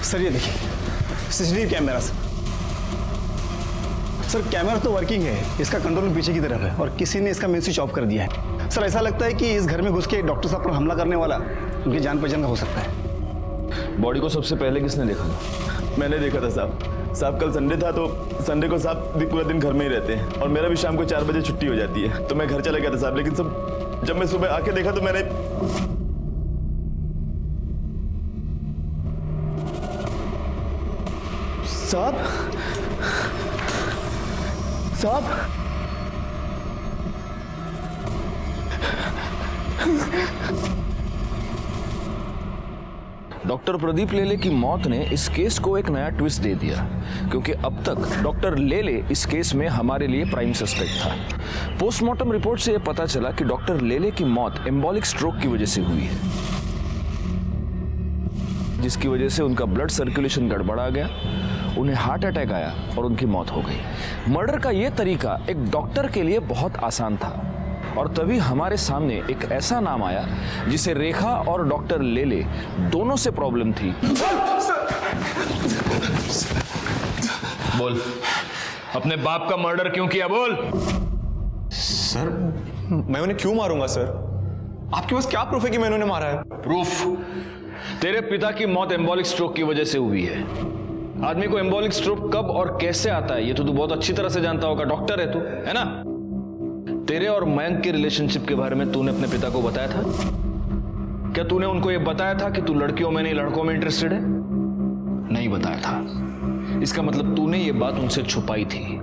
सर, ये देखिए सीसीटीवी कैमरा सर, कैमरा तो वर्किंग है, इसका कंट्रोल पीछे की तरफ है और किसी ने इसका मेन स्विच ऑफ कर दिया है। सर ऐसा लगता है कि इस घर में घुस के डॉक्टर साहब पर हमला करने वाला उनकी जान पहचान का हो सकता है। बॉडी को सबसे पहले किसने देखा था? मैंने देखा था साहब कल संडे था तो संडे को साहब पूरा दिन घर में ही रहते हैं और मेरा भी शाम को 4 बजे छुट्टी हो जाती है, तो मैं घर चला गया था साहब, लेकिन सब जब मैं सुबह आके देखा तो मैंने साहब डॉक्टर प्रदीप लेले की मौत ने इस केस को एक नया ट्विस्ट दे दिया, क्योंकि अब तक डॉक्टर लेले इस केस में हमारे लिए प्राइम सस्पेक्ट था। पोस्टमार्टम रिपोर्ट से यह पता चला कि डॉक्टर लेले की मौत एम्बोलिक स्ट्रोक की वजह से हुई है, जिसकी वजह से उनका ब्लड सर्कुलेशन गड़बड़ा गया, उन्हें हार्ट अटैक आया और उनकी मौत हो गई। मर्डर का यह तरीका एक डॉक्टर के लिए बहुत आसान था, और तभी हमारे सामने एक ऐसा नाम आया जिसे रेखा और डॉक्टर लेले दोनों से प्रॉब्लम थी। बोल, अपने बाप का मर्डर क्यों किया? बोल। सर मैं उन्हें क्यों मारूंगा सर? आपके पास क्या प्रूफ है कि मैंने उन्हें मारा है? प्रूफ? तेरे पिता की मौत एम्बोलिक स्ट्रोक की वजह से हुई है। आदमी को एम्बोलिक स्ट्रोक कब और कैसे आता है ये तो तू बहुत अच्छी तरह से जानता होगा, डॉक्टर है तू, है ना? तेरे और मयंक के रिलेशनशिप के बारे में तूने अपने पिता को बताया था? क्या तूने उनको यह बताया था कि तू लड़कियों में नहीं लड़कों में इंटरेस्टेड है? नहीं बताया था। इसका मतलब तूने ये बात उनसे छुपाई थी।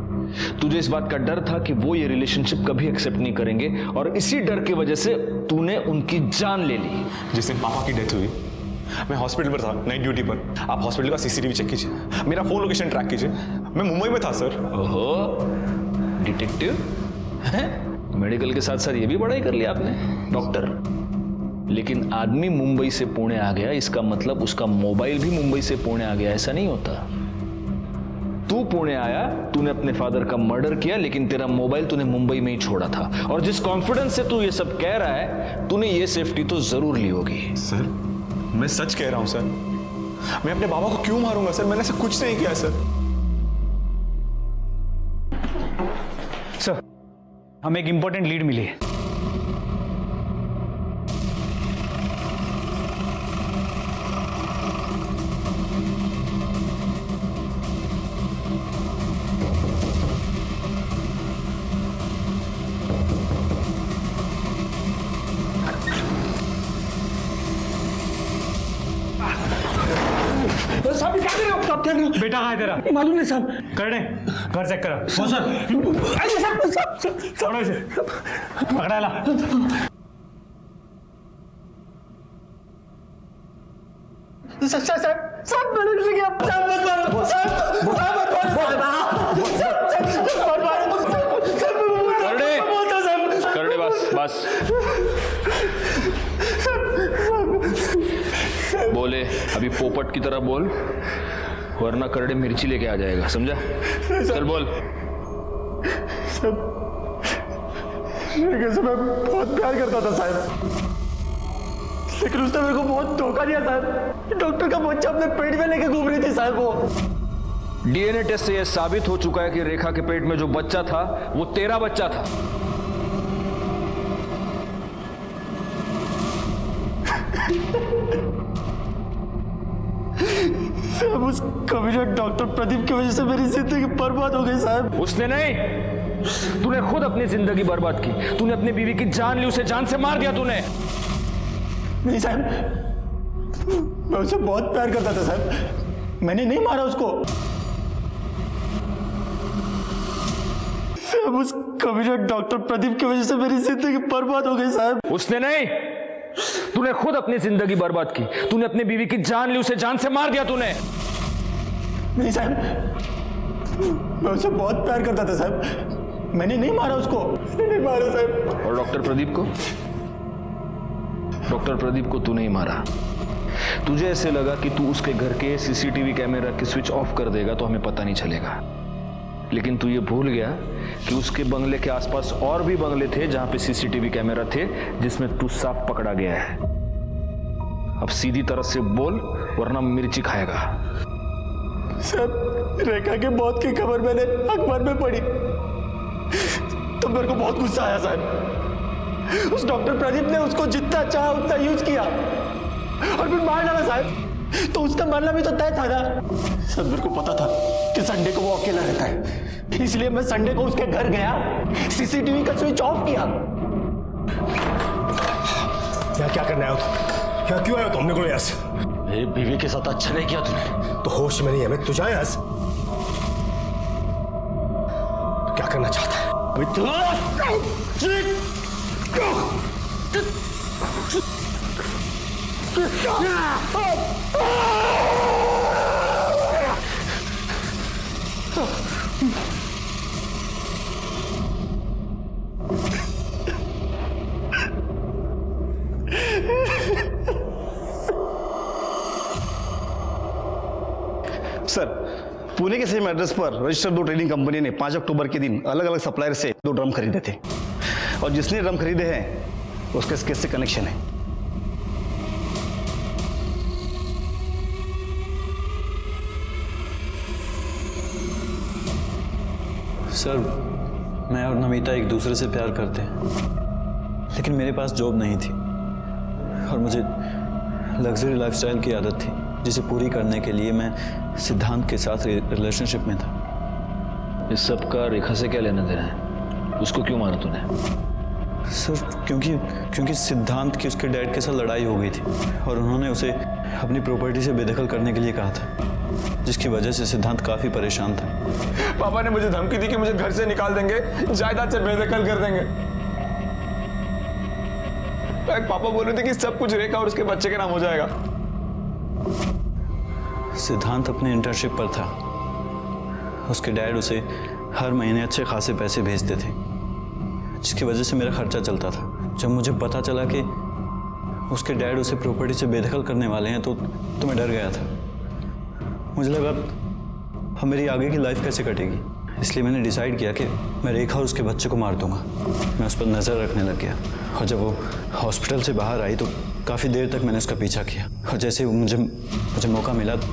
तुझे इस बात का डर था कि वो ये रिलेशनशिप कभी एक्सेप्ट नहीं करेंगे, और इसी डर की वजह से तूने उनकी जान ले ली। जिस दिन पापा की डेथ हुई मैं हॉस्पिटल पर था, नाइट ड्यूटी पर। आप हॉस्पिटल का सीसीटीवी चेक कीजिए, मेरा फोन लोकेशन ट्रैक कीजिए। मैं मुंबई में था सर। ओहो, डिटेक्टिव हैं? मेडिकल के साथ साथ ये भी पढ़ाई कर लिया आपने, डॉक्टर। लेकिन आदमी मुंबई से पुणे आ गया, इसका मतलब उसका मोबाइल भी मुंबई से पुणे आ गया, ऐसा नहीं होता। तू पुणे आया, तूने अपने फादर का मर्डर किया, लेकिन तेरा मोबाइल तूने मुंबई में ही छोड़ा था। और जिस कॉन्फिडेंस से तू ये सब कह रहा है, तूने ये सेफ्टी तो जरूर ली होगी। सर मैं सच कह रहा हूं सर, मैं अपने बाबा को क्यों मारूंगा सर? मैंने ऐसा कुछ नहीं किया सर। सर हमें एक इंपॉर्टेंट लीड मिली है। साहब क्या कर रहे हो? आप क्या कर रहे हो? बेटा कहाँ है तेरा? मालूम नहीं साहब। कर दे, घर चेक करा। हो सर। पकड़ो इसे, पकड़ा ला। साहब मैंने कुछ किया। साहब मत मारो। साहब करड़े बस बोले, अभी पोपट की तरह बोल, वरना करड़े मिर्ची लेके आ जाएगा, समझा? चल बोल। मेरे से मैं बहुत प्यार करता था साहब, लेकिन उसने मेरे को बहुत धोखा दिया साहब। डॉक्टर का बच्चा अपने पेट में लेके घूम रही थी साहब। वो डीएनए टेस्ट से यह साबित हो चुका है कि रेखा के पेट में जो बच्चा था वो तेरा बच्चा था। साहब उस कमीना डॉक्टर प्रदीप की वजह से मेरी जिंदगी बर्बाद हो गई साहब। उसने नहीं, तूने खुद अपनी जिंदगी बर्बाद की। तूने अपनी बीवी की जान ली, उसे जान से मार दिया तूने। नहीं साहब, मैं उसे बहुत प्यार करता था साहब, मैंने नहीं मारा उसको। साहब उस कमीने डॉक्टर प्रदीप की वजह से मेरी जिंदगी बर्बाद हो गई साहब। उसने नहीं, तूने खुद अपनी जिंदगी बर्बाद की। तूने अपनी बीवी की जान ली, उसे जान से मार दिया तूने। नहीं साहब, मैं उसे बहुत प्यार करता था साहब, मैंने नहीं मारा उसको, नहीं मारा साहब। और डॉक्टर प्रदीप को? डॉक्टर प्रदीप को तू नहीं मारा। तुझे ऐसे लगा कि तू उसके घर के सीसीटीवी कैमरा की स्विच ऑफ कर देगा तो हमें पता नहीं चलेगा, लेकिन तू ये भूल गया कि उसके बंगले के आसपास और भी बंगले थे जहां पे सीसीटीवी कैमरा थे, जिसमें तू साफ पकड़ा गया है। अब सीधी तरह से बोल, वरना मिर्ची खाएगा। साहब, रेखा की मौत की खबर मैंने अखबार में पढ़ी तो मेरे को बहुत गुस्सा आया साहब। उस डॉक्टर प्रदीप ने उसको जितना चाहा उतना यूज किया और फिर मार डाला साहब। तो उसका मरना भी तो तय था ना। सब मेरे को पता था कि संडे को वो अकेला रहता है, इसलिए मैं संडे को उसके घर गया, सीसीटीवी का स्विच ऑफ किया। क्या करना है? क्या क्यों आया तुमने को यहाँ से? मेरी बीवी के साथ अच्छा नहीं किया तूने। तो होश में नहीं है मैं, तू जा यहाँ से। क्या करना चाहता है? सर, पुणे के सेम एड्रेस पर रजिस्टर्ड 2 ट्रेडिंग कंपनी ने 5 अक्टूबर के दिन अलग अलग सप्लायर से 2 ड्रम खरीदे थे और जिसने ड्रम खरीदे हैं उसके इस केस से कनेक्शन है। सर, मैं और नमिता एक दूसरे से प्यार करते हैं, लेकिन मेरे पास जॉब नहीं थी और मुझे लग्जरी लाइफस्टाइल की आदत थी, जिसे पूरी करने के लिए मैं सिद्धांत के साथ रिलेशनशिप में था। इस सब का रेखा से क्या लेना देना है? उसको क्यों मारा तूने? सर, क्योंकि सिद्धांत की उसके डैड के साथ लड़ाई हो गई थी और उन्होंने उसे अपनी प्रॉपर्टी से बेदखल करने के लिए कहा था, जिसकी वजह से सिद्धांत काफी परेशान था। पापा ने मुझे धमकी दी कि मुझे घर से निकाल देंगे, जायदाद से बेदखल कर देंगे। पापा बोल रहे थे कि सब कुछ रेखा और उसके बच्चे के नाम हो जाएगा। सिद्धांत अपने इंटर्नशिप पर था। उसके डैड उसे हर महीने अच्छे खासे पैसे भेजते थे, जिसकी वजह से मेरा खर्चा चलता था। जब मुझे पता चला कि उसके डैड उसे प्रॉपर्टी से बेदखल करने वाले हैं तो मैं डर गया था। मुझे लगा अब मेरी आगे की लाइफ कैसे कटेगी, इसलिए मैंने डिसाइड किया कि मैं रेखा और उसके बच्चे को मार दूंगा। मैं उस पर नज़र रखने लग गया और जब वो हॉस्पिटल से बाहर आई तो काफ़ी देर तक मैंने उसका पीछा किया और जैसे मुझे मौका मिला तू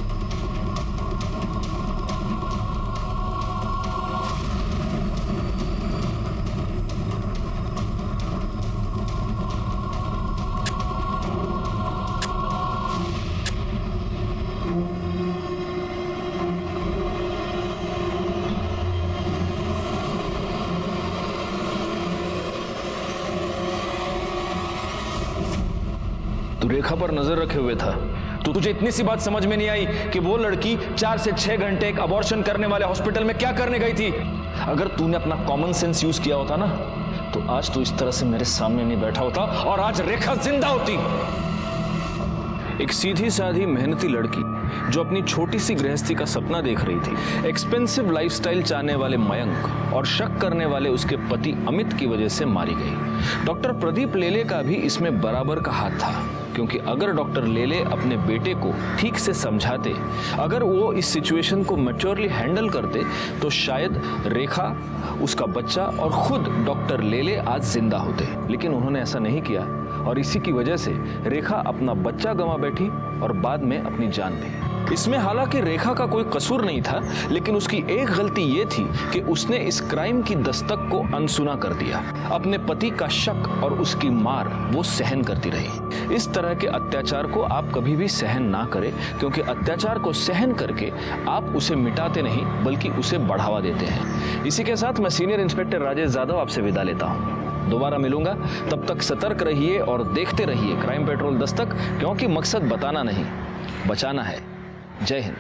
रेखा पर नजर रखे हुए था, तो तुझे इतनी सी बात समझ में नहीं आई कि वो लड़की 4 से 6 घंटे एक अबॉर्शन करने वाले हॉस्पिटल में क्या करने गई थी? अगर तूने अपना कॉमन सेंस यूज किया होता ना, तो आज तू इस तरह से मेरे सामने नहीं बैठा होता और आज रेखा जिंदा होती। एक सीधी साधी मेहनती लड़की जो अपनी छोटी सी गृहस्थी का सपना देख रही थी, एक्सपेंसिव लाइफस्टाइल चाहने वाले मयंक और शक करने वाले उसके पति अमित की वजह से मारी गई। डॉक्टर प्रदीप लेले का भी इसमें बराबर का हाथ था, क्योंकि अगर डॉक्टर लेले अपने बेटे को ठीक से समझाते, अगर वो इस सिचुएशन को मैच्योरली हैंडल करते, तो शायद रेखा, उसका बच्चा और खुद डॉक्टर लेले आज जिंदा होते। लेकिन उन्होंने ऐसा नहीं किया और इसी की वजह से रेखा अपना बच्चा गंवा बैठी और बाद में अपनी जान भी। इसमें हालांकि रेखा का कोई कसूर नहीं था, लेकिन उसकी एक गलती ये थी कि उसने इस क्राइम की दस्तक को अनसुना कर दिया। अपने पति का शक और उसकी मार वो सहन करती रही। इस तरह के अत्याचार को आप कभी भी सहन ना करें, क्योंकि अत्याचार को सहन करके आप उसे मिटाते नहीं, बल्कि उसे बढ़ावा देते हैं। इसी के साथ मैं सीनियर इंस्पेक्टर राजेश यादव आपसे विदा लेता हूँ। दोबारा मिलूंगा, तब तक सतर्क रहिए और देखते रहिए क्राइम पेट्रोल दस्तक, क्योंकि मकसद बताना नहीं, बचाना है। जय हिंद।